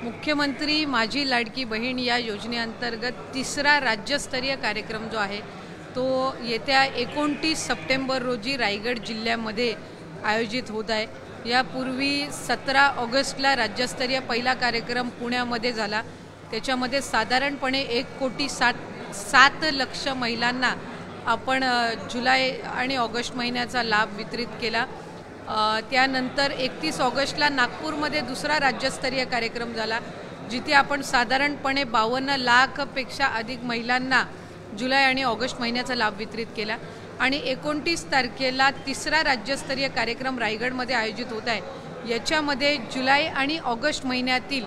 मुख्यमंत्री माझी लाडकी बहीण या योजनेअंतर्गत तिसरा राज्यस्तरीय कार्यक्रम जो आहे तो येत्या 29 सप्टेंबर रोजी रायगड जिल्ह्यामध्ये आयोजित होत आहे। यापूर्वी 17 ऑगस्टला राज्यस्तरीय पहिला कार्यक्रम पुण्यामध्ये झाला। त्याच्यामध्ये साधारणपणे 1,07 लाख महिलांना आपण जुलै आणि ऑगस्ट महिन्याचा लाभ वितरित केला। त्यानंतर 31 ऑगस्टला नागपूरमध्ये दुसरा राज्यस्तरीय कार्यक्रम झाला, जिथे आपण साधारणपणे 52 लाखपेक्षा अधिक महिलांना जुलै आणि ऑगस्ट महिन्याचा लाभ वितरित केला। आणि 29 तारखेला तिसरा राज्यस्तरीय कार्यक्रम रायगडमध्ये आयोजित होत आहे। याच्यामध्ये जुलै आणि ऑगस्ट महिन्यातील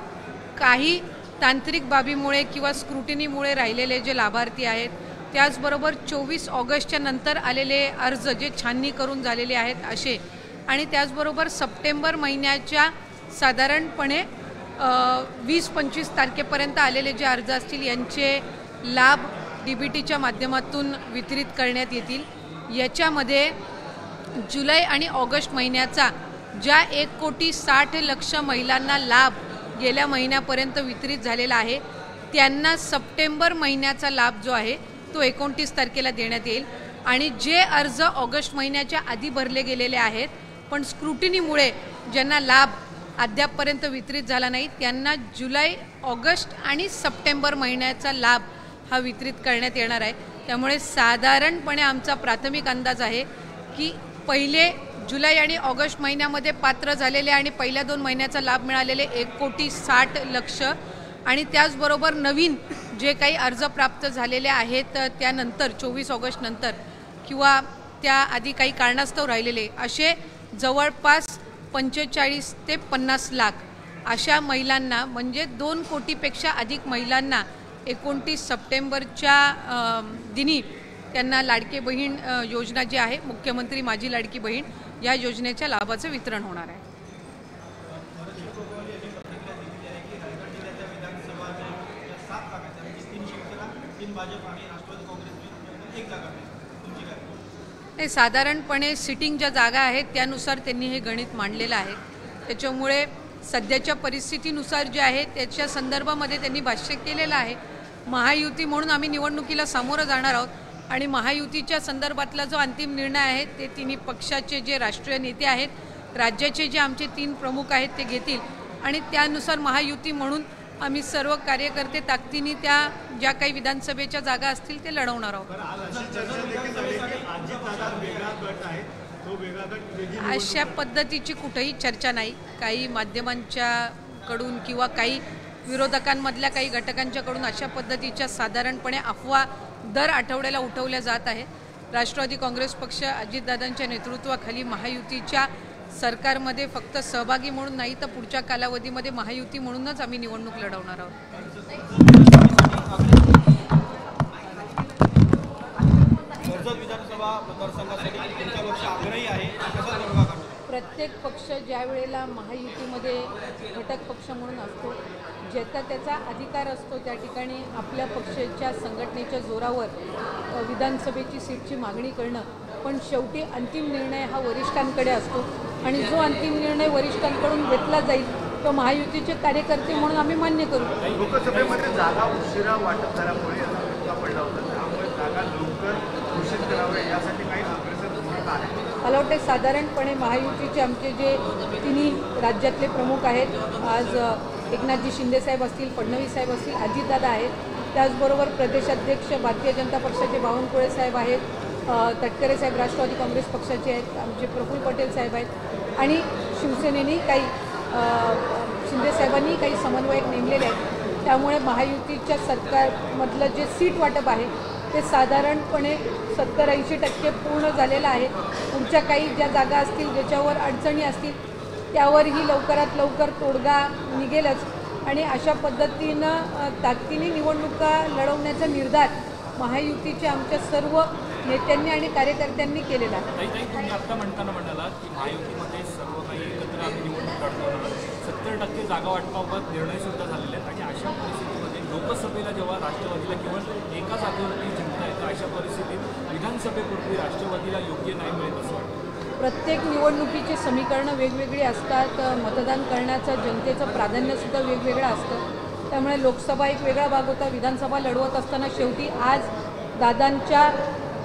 काही तांत्रिक बाबीमुळे किंवा स्क्रुटिनीमुळे राहिलेले जे लाभार्थी आहेत, त्याचबरोबर 24 ऑगस्टच्या नंतर आलेले अर्ज जे छाननी करून झालेले आहेत असे, आणि त्याचबरोबर सप्टेंबर महिन्याच्या साधारणपणे 20-25 तारखेपर्यंत आलेले जे अर्ज असतील यांचे लाभ DBTच्या माध्यमातून वितरित करण्यात येतील। याच्यामध्ये जुलै आणि ऑगस्ट महिन्याचा ज्या 1,60 लाख महिलांना लाभ गेल्या महिन्यापर्यंत वितरित झालेला आहे, त्यांना सप्टेंबर महिन्याचा लाभ जो आहे तो 29 तारखेला देण्यात येईल। आणि जे अर्ज ऑगस्ट महिन्याच्या आधी भरले गेलेले आहेत पण स्क्रुटिनीमुळे ज्यांना लाभ अद्यापपर्यंत वितरित झाला नाही, त्यांना जुलै, ऑगस्ट आणि सप्टेंबर महिन्याचा लाभ हा वितरित करण्यात येणार आहे। त्यामुळे साधारणपणे आमचा प्राथमिक अंदाज आहे की पहिले जुलै आणि ऑगस्ट महिन्यामध्ये पात्र झालेले आणि पहिल्या 2 महिन्याचा लाभ मिळालेले 1,60 लाख, आणि त्याचबरोबर नवीन जे काही अर्ज प्राप्त झालेले आहेत त्यानंतर 24 ऑगस्ट नंतर किंवा त्याआधी काही कारणास्तव राहिलेले असे जवळपास 45 ते 50 लाख अशा महिलांना, म्हणजे 2 कोटीपेक्षा अधिक महिलांना 29 सप्टेंबरच्या दिनी त्यांना लाडकी बहीण योजना जी आहे, मुख्यमंत्री माझी लाडकी बहीण या योजनेच्या लाभाचं वितरण होणार आहे। नाही, साधारणपणे सिटिंग ज्या जागा आहेत त्यानुसार त्यांनी हे गणित मांडलेलं आहे। त्याच्यामुळे सध्याच्या परिस्थितीनुसार जे आहे त्याच्या संदर्भामध्ये त्यांनी भाष्य केलेलं आहे। महायुती म्हणून आम्ही निवडणुकीला सामोरं जाणार आहोत आणि महायुतीच्या संदर्भातला जो अंतिम निर्णय आहे ते तिन्ही पक्षाचे जे राष्ट्रीय नेते आहेत, राज्याचे जे आमचे 3 प्रमुख आहेत ते घेतील, आणि त्यानुसार महायुती म्हणून आम्ही सर्व कार्यकर्ते ताकदीने त्या ज्या काही विधानसभेच्या जागा असतील ते लढवणार आहोत। अशा पद्धतीची कुठेही चर्चा नाही। काही माध्यमांच्याकडून किंवा काही विरोधकांमधल्या काही घटकांच्याकडून अशा पद्धतीच्या साधारणपणे अफवा दर आठवड्याला उठवल्या जात आहे। राष्ट्रवादी काँग्रेस पक्ष अजितदादांच्या नेतृत्वाखाली महायुतीच्या सरकारमध्ये फक्त सहभागी म्हणून नाही तर पुढच्या कालावधीमध्ये महायुती म्हणूनच आम्ही निवडणूक लढवणार आहोत। प्रत्येक पक्ष ज्या वेळेला महायुतीमध्ये घटक पक्ष म्हणून असतो, ज्याचा त्याचा अधिकार असतो त्या ठिकाणी आपल्या पक्षाच्या संघटनेच्या जोरावर विधानसभेची सीटची मागणी करणं, पण शेवटी अंतिम निर्णय हा वरिष्ठांकडे असतो आणि जो अंतिम निर्णय वरिष्ठांकडून घेतला जाईल तो महायुतीचे कार्यकर्ते म्हणून आम्ही मान्य करू। लोकसभेमध्ये जागा उशिरा वाटप झाल्यामुळे पडला होता, त्यामुळे जागा लवकर घोषित करावे यासाठी काही अग्रेसर भूमिका आहे। मला वाटते साधारणपणे महायुतीचे आमचे जे 3 राज्यातले प्रमुख आहेत, आज एकनाथजी शिंदे साहेब असतील, फडणवीस साहेब असतील, अजितदादा आहेत, त्याचबरोबर प्रदेशाध्यक्ष भारतीय जनता पक्षाचे बावनकुळे साहेब आहेत, तटकरे साहेब राष्ट्रवादी काँग्रेस पक्षाचे आहेत, आमचे प्रफुल्ल पटेल साहेब आहेत, आणि शिवसेनेने काही शिंदे साहेबांनी काही समन्वयक नेमलेले आहेत। त्यामुळे महायुतीच्या सरकारमधलं जे सीट वाटप आहे ते साधारणपणे 70-80% पूर्ण झालेलं आहे। पुढच्या काही ज्या जागा असतील ज्याच्यावर अडचणी असतील त्यावरही लवकरात लवकर तोडगा निघेलच, आणि अशा पद्धतीनं ताकदीने निवडणुका लढवण्याचा निर्धार महायुतीच्या आमच्या सर्व नेत्यांनी आणि कार्यकर्त्यांनी केलेला आहे। तुम्ही आता म्हणताना म्हणाला की महायुतीमध्ये सर्व काही एकत्र आम्ही निवडणूक लढवणार, 70% जागा वाटपाबाबत निर्णय सुद्धा झालेले आहेत, आणि अशा परिस्थितीमध्ये लोकसभेला जेव्हा राष्ट्रवादीला केवळ एका जागेवरती जिंकता येतं, अशा परिस्थितीत विधानसभेपूर्वी राष्ट्रवादीला योग्य न्याय मिळेल असं वाटतं? प्रत्येक निवडणुकीची समीकरणं वेगवेगळी असतात, मतदान करण्याचं जनतेचं प्राधान्यसुद्धा वेगवेगळं असतं. त्यामुळे लोकसभा एक वेगळा भाग होता, विधानसभा लढवत असताना शेवटी आज दादांच्या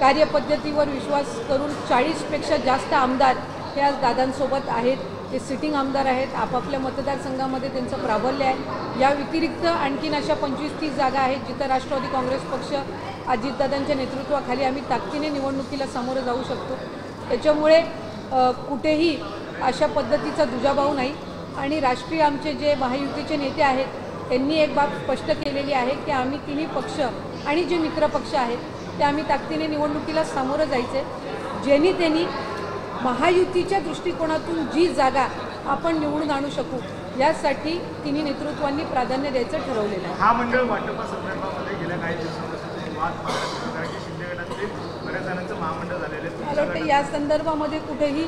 कार्यपद्धतीवर विश्वास करून 40पेक्षा जास्त आमदार हे आज दादांसोबत आहेत. ते सिटिंग आमदार आहेत, आपापल्या मतदारसंघामध्ये त्यांचं प्राबल्य आहे. या व्यतिरिक्त आणखीन अशा 25-30 जागा आहेत जिथं राष्ट्रवादी काँग्रेस पक्ष अजितदादांच्या नेतृत्वाखाली आम्ही ताकदीने निवडणुकीला सामोरं जाऊ शकतो. त्याच्यामुळे कुठेही अशा पद्धतीचा दुजाभाव नाही. आणि राष्ट्रीय आमचे जे महायुतीचे नेते आहेत त्यांनी एक बाब स्पष्ट केलेली आहे की आम्ही तिन्ही पक्ष आणि जे मित्रपक्ष आहेत ते आम्ही ताकदीने निवडणुकीला सामोरं जायचे. ज्यांनी त्यांनी महायुतीच्या दृष्टिकोनातून जी जागा आपण निवडून आणू शकू यासाठी तिन्ही नेतृत्वांनी प्राधान्य द्यायचं ठरवलेलं आहे. महामंडळ वाटपासंदर्भामध्ये गेल्या काही दिवसांपासून वाद कारण की शिंदे गटाचे बऱ्याच जणांचं महामंडळ झालेले आहे. मला वाटतं या संदर्भामध्ये कुठेही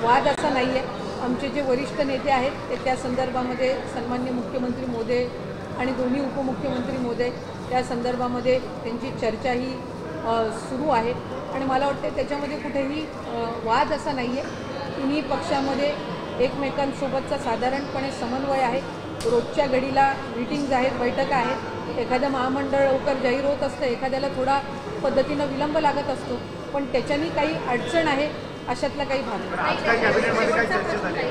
वाद असा नाही आहे. आमचे जे वरिष्ठ नेते आहेत ते त्या संदर्भामध्ये सन्माननीय मुख्यमंत्री महोदय आणि दोन्ही उपमुख्यमंत्री महोदय त्या संदर्भामध्ये त्यांची चर्चाही सुरू आहे. आणि मला वाटतं त्याच्यामध्ये कुठेही वाद असा नाही आहे. तिन्ही पक्षामध्ये एकमेकांसोबतचा साधारणपणे समन्वय आहे. रोजच्या घडीला मीटिंग्ज आहेत, बैठका आहेत. एखादं महामंडळ लवकर जाहीर होत असतं, एखाद्याला थोडा पद्धतीनं विलंब लागत असतो, पण त्याच्यानी काही अडचण आहे अशातला काही भाग नाही. आज काय कॅबिनेटमध्ये काय चर्चा झाली?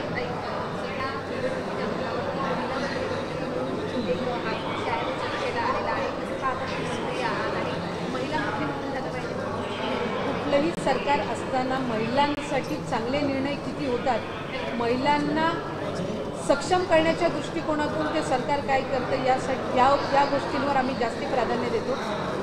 कुठलंही सरकार असताना महिलांसाठी चांगले निर्णय किती होतात, महिलांना सक्षम करण्याच्या दृष्टिकोनातून ते सरकार काय करतं यासाठी या गोष्टींवर आम्ही जास्ती प्राधान्य देतो.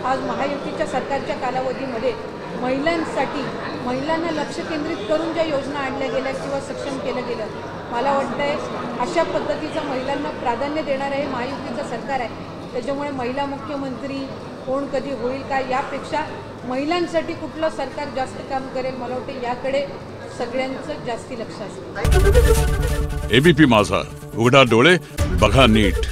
आज महायुतीच्या सरकारच्या कालावधीमध्ये महिलांसाठी महिलांना लक्ष केंद्रित करून ज्या योजना आणल्या गेल्या किंवा सक्षम केलं गेलं, मला वाटतंय अशा पद्धतीचं महिलांना प्राधान्य देणारं हे महायुतीचं सरकार आहे. त्याच्यामुळे महिला मुख्यमंत्री कोण कधी होईल काय यापेक्षा महिलांसाठी कुठलं सरकार जास्त काम करेल, मला वाटतं याकडे सगळ्यांचं जास्ती लक्ष असतं. एबीपी माझा, उघडा डोळे बघा नीट.